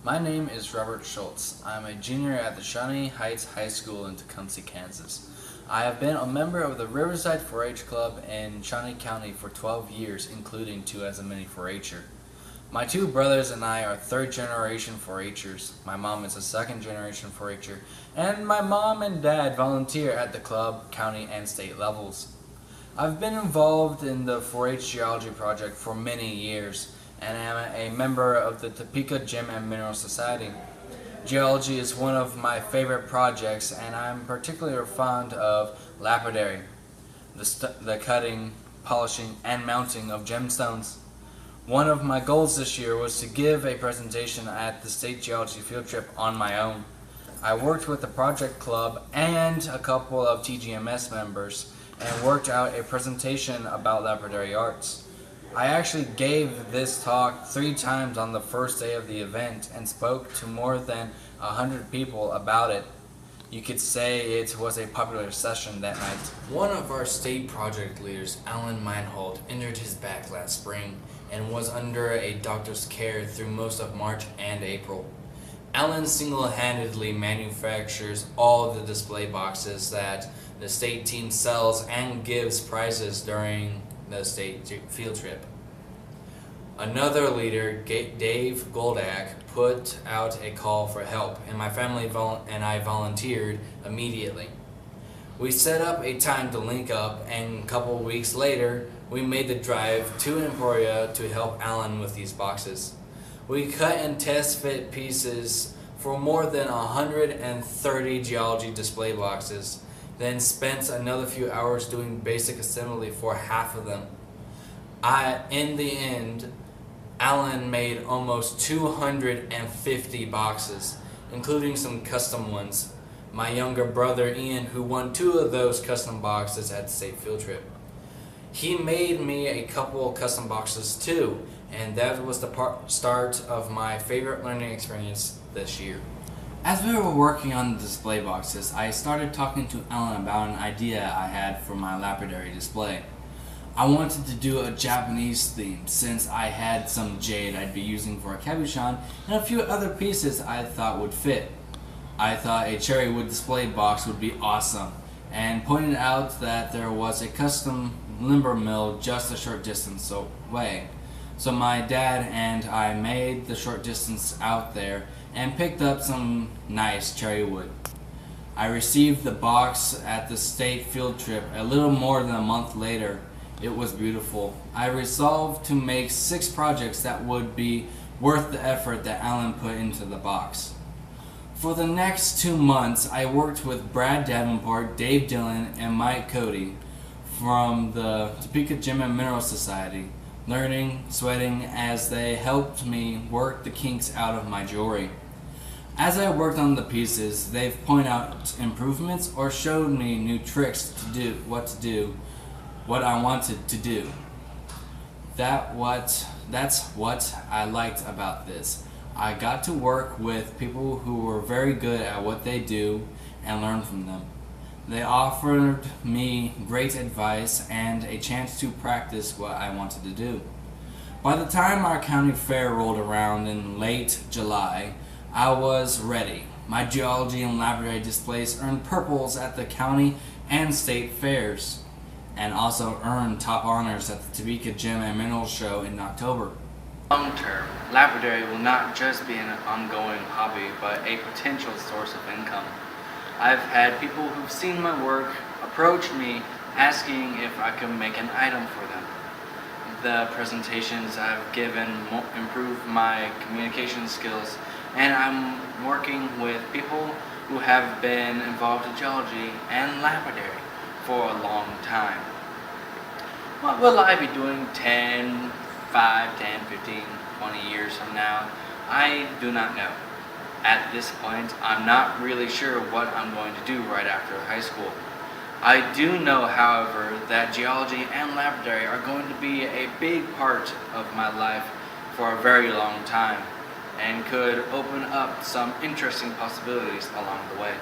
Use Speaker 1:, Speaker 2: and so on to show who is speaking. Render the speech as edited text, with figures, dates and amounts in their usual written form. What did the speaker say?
Speaker 1: My name is Robert Schulz. I'm a junior at the Shawnee Heights High School in Tecumseh, Kansas. I have been a member of the Riverside 4-H Club in Shawnee County for 12 years, including 2 as a mini 4-H'er. My 2 brothers and I are 3rd generation 4-H'ers. My mom is a 2nd generation 4-H'er, and my mom and dad volunteer at the club, county, and state levels. I've been involved in the 4-H Geology project for many years, and am a member of the Topeka Gem and Mineral Society. Geology is one of my favorite projects, and I'm particularly fond of lapidary, the cutting, polishing, and mounting of gemstones. One of my goals this year was to give a presentation at the state geology field trip on my own. I worked with the project club and a couple of TGMS members and worked out a presentation about lapidary arts. I actually gave this talk 3 times on the first day of the event and spoke to more than 100 people about it. You could say it was a popular session that night.
Speaker 2: One of our state project leaders, Alan Meinhold, injured his back last spring and was under a doctor's care through most of March and April. Alan single-handedly manufactures all the display boxes that the state team sells and gives prizes during the state field trip. Another leader, Dave Goldak, put out a call for help, and my family and I volunteered immediately. We set up a time to link up, and a couple weeks later, we made the drive to Emporia to help Alan with these boxes. We cut and test fit pieces for more than 130 geology display boxes, then spent another few hours doing basic assembly for half of them. In the end, Alan made almost 250 boxes, including some custom ones. My younger brother Ian, who won 2 of those custom boxes at the state field trip. He made me a couple custom boxes too, and that was the start of my favorite learning experience this year. As we were working on the display boxes, I started talking to Alan about an idea I had for my lapidary display. I wanted to do a Japanese theme since I had some jade I'd be using for a cabochon and a few other pieces I thought would fit. I thought a cherry wood display box would be awesome, and pointed out that there was a custom lumber mill just a short distance away. So my dad and I made the short distance out there and picked up some nice cherry wood. I received the box at the state field trip a little more than a month later. It was beautiful. I resolved to make 6 projects that would be worth the effort that Alan put into the box. For the next 2 months, I worked with Brad Davenport, Dave Dillon, and Mike Cody from the Topeka Gem and Mineral Society, learning, sweating as they helped me work the kinks out of my jewelry. As I worked on the pieces, they've pointed out improvements or showed me new tricks to do what I wanted to do. That's what I liked about this. I got to work with people who were very good at what they do and learn from them. They offered me great advice and a chance to practice what I wanted to do. By the time our county fair rolled around in late July, I was ready. My geology and lapidary displays earned purples at the county and state fairs, and also earned top honors at the Topeka Gem and Mineral Show in October. Long term, lapidary will not just be an ongoing hobby, but a potential source of income. I've had people who've seen my work approach me asking if I could make an item for them. The presentations I've given improve my communication skills, and I'm working with people who have been involved in geology and lapidary for a long time. What will I be doing 5, 10, 15, 20 years from now? I do not know. At this point, I'm not really sure what I'm going to do right after high school. I do know, however, that geology and lapidary are going to be a big part of my life for a very long time, and could open up some interesting possibilities along the way.